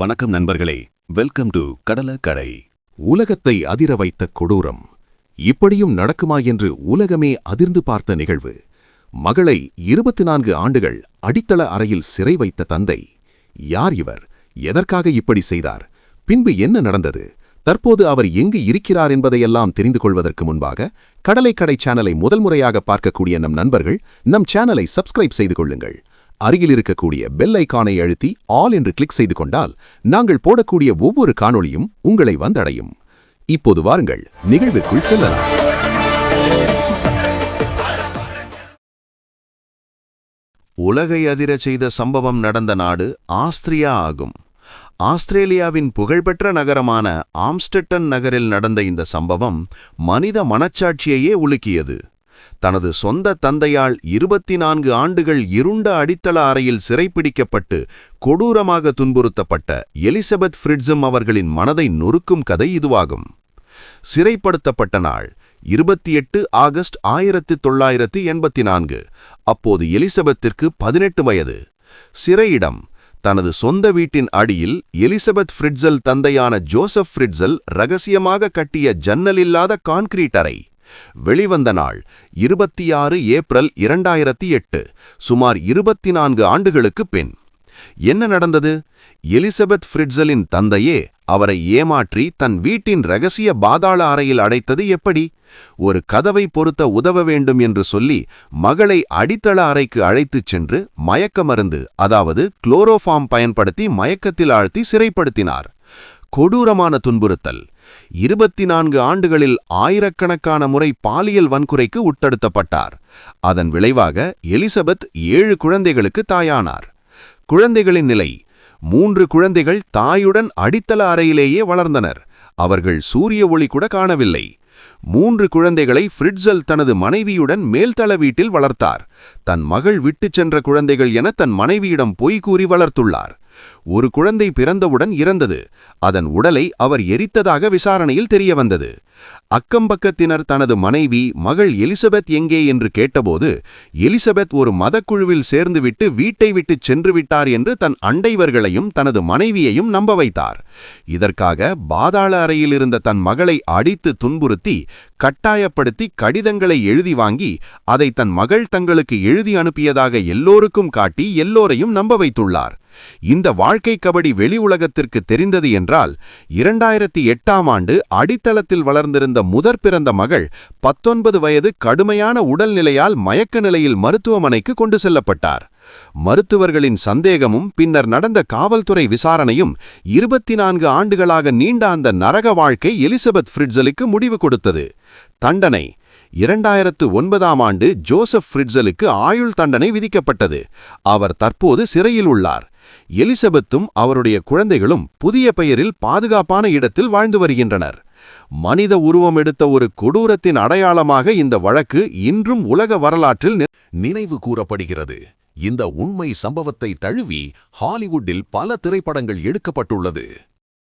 வணக்கம் நண்பர்களே, welcome to கடலை. உலகத்தை அதிர வைத்த கொடூரம் இப்படியும் நடக்குமா என்று உலகமே அதிர்ந்து பார்த்த நிகழ்வு. மகளை 24 ஆண்டுகள் அடித்தள அறையில் சிறை வைத்த தந்தை. யார் இவர்? எதற்காக இப்படி செய்தார்? பின்பு என்ன நடந்தது? தற்போது அவர் எங்கு இருக்கிறார் என்பதையெல்லாம் தெரிந்து கொள்வதற்கு முன்பாக கடலை சேனலை முதல் முறையாக பார்க்கக்கூடிய நம் நண்பர்கள் நம் சேனலை சப்ஸ்கிரைப் செய்து கொள்ளுங்கள். அருகில் இருக்கக்கூடிய பெல் ஐகானை அழுத்தி ஆல் என்று கிளிக் செய்து கொண்டால் நாங்கள் போடக்கூடிய ஒவ்வொரு காணொளியும் உங்களை வந்தடையும். இப்போது வாருங்கள் நிகழ்விற்குள் செல்லலாம். உலகை அதிர செய்த சம்பவம் நடந்த நாடு ஆஸ்திரியா ஆகும். ஆஸ்திரேலியாவின் புகழ்பெற்ற நகரமான ஆம்ஸ்டர்டன் நகரில் நடந்த இந்த சம்பவம் மனித மனச்சாட்சியையே உலுக்கியது. தனது சொந்த தந்தையால் 24 ஆண்டுகள் இருண்ட அடித்தள அறையில் சிறைப்பிடிக்கப்பட்டு கொடூரமாக துன்புறுத்தப்பட்ட எலிசபெத் ஃப்ரிட்ஸம் அவர்களின் மனதை நொறுக்கும் கதை இதுவாகும். சிறைப்படுத்தப்பட்ட நாள் 28 ஆகஸ்ட் 1984. அப்போது எலிசபெத்திற்கு 18 வயது. சிறையிடம் தனது சொந்த வீட்டின் அடியில் எலிசபெத் ஃப்ரிட்ஸல் தந்தையான ஜோசப் ஃப்ரிட்ஸல் ரகசியமாக கட்டிய ஜன்னலில்லாத கான்கிரீட் அறை. வெளிவந்த நாள் 26 ஏப்ரல் 2008. சுமார் 24 ஆண்டுகளுக்கு பின். என்ன நடந்தது? எலிசபெத் ஃப்ரிட்ஸலின் தந்தையே அவரை ஏமாற்றி தன் வீட்டின் ரகசிய பாதாள அறையில் அடைத்தது எப்படி? ஒரு கதவை பொருத்த உதவ வேண்டும் என்று சொல்லி மகளை அடித்தள அறைக்கு அழைத்துச் சென்று மயக்க மருந்து, அதாவது குளோரோஃபார்ம் பயன்படுத்தி மயக்கத்தில் ஆழ்த்தி சிறைப்படுத்தினார். கொடூரமான துன்புறுத்தல். 24 ஆண்டுகளில் ஆயிரக்கணக்கான முறை பாலியல் வன்முறைக்கு உட்படுத்தப்பட்டார். அதன் விளைவாக எலிசபெத் 7 குழந்தைகளுக்கு தாயானார். குழந்தைகளின் நிலை: 3 குழந்தைகள் தாயுடன் அடித்தள அறையிலேயே வளர்ந்தனர். அவர்கள் சூரிய ஒளி கூட காணவில்லை. 3 குழந்தைகளை ஃப்ரிட்ஸல் தனது மனைவியுடன் மேல்தள வீட்டில் வளர்த்தார். தன் மகள் விட்டுச் சென்ற குழந்தைகள் என தன் மனைவியிடம் பொய் கூறி வளர்த்துள்ளார். ஒரு குழந்தை பிறந்தவுடன் இறந்தது. அதன் உடலை அவர் எரித்ததாக விசாரணையில் தெரியவந்தது. அக்கம்பக்கத்தினர் தனது மனைவி, மகள் எலிசபெத் எங்கே என்று கேட்டபோது, எலிசபெத் ஒரு மதக்குழுவில் சேர்ந்துவிட்டு வீட்டை விட்டுச் சென்று விட்டார் என்று தன் அண்டைவர்களையும் தனது மனைவியையும் நம்ப வைத்தார். இதற்காக பாதாள அறையில் இருந்த தன் மகளை அடித்து துன்புறுத்தி கட்டாயப்படுத்தி கடிதங்களை எழுதி வாங்கி அதை தன் மகள் தங்களுக்கு எழுதி அனுப்பியதாக எல்லோருக்கும் காட்டி எல்லோரையும் நம்ப வைத்துள்ளார். இந்த வாழ்க்கை கபடி வெளி உலகத்திற்கு தெரிந்தது என்றால் 2008ஆம் ஆண்டு அடித்தளத்தில் வளர்ந்திருந்த முதற் பிறந்த மகள் 19 வயது கடுமையான உடல்நிலையால் மயக்க நிலையில் மருத்துவமனைக்கு கொண்டு செல்லப்பட்டார். மருத்துவர்களின் சந்தேகமும் பின்னர் நடந்த காவல்துறை விசாரணையும் 24 ஆண்டுகளாக நீண்ட அந்த நரக வாழ்க்கை எலிசபெத் ஃப்ரிட்ஸலுக்கு முடிவு கொடுத்தது. தண்டனை: 2009ஆம் ஆண்டு ஜோசப் ஃப்ரிட்ஸலுக்கு ஆயுள் தண்டனை விதிக்கப்பட்டது. அவர் தற்போது சிறையில் உள்ளார். எலிசபெத்தும் அவருடைய குழந்தைகளும் புதிய பெயரில் பாதுகாப்பான இடத்தில் வாழ்ந்து வருகின்றனர். மனித உருவம் எடுத்த ஒரு கொடூரத்தின் அடையாளமாக இந்த வழக்கு இன்றும் உலக வரலாற்றில் நினைவு கூறப்படுகிறது. இந்த உண்மை சம்பவத்தை தழுவி ஹாலிவுட்டில் பல திரைப்படங்கள் எடுக்கப்பட்டுள்ளது.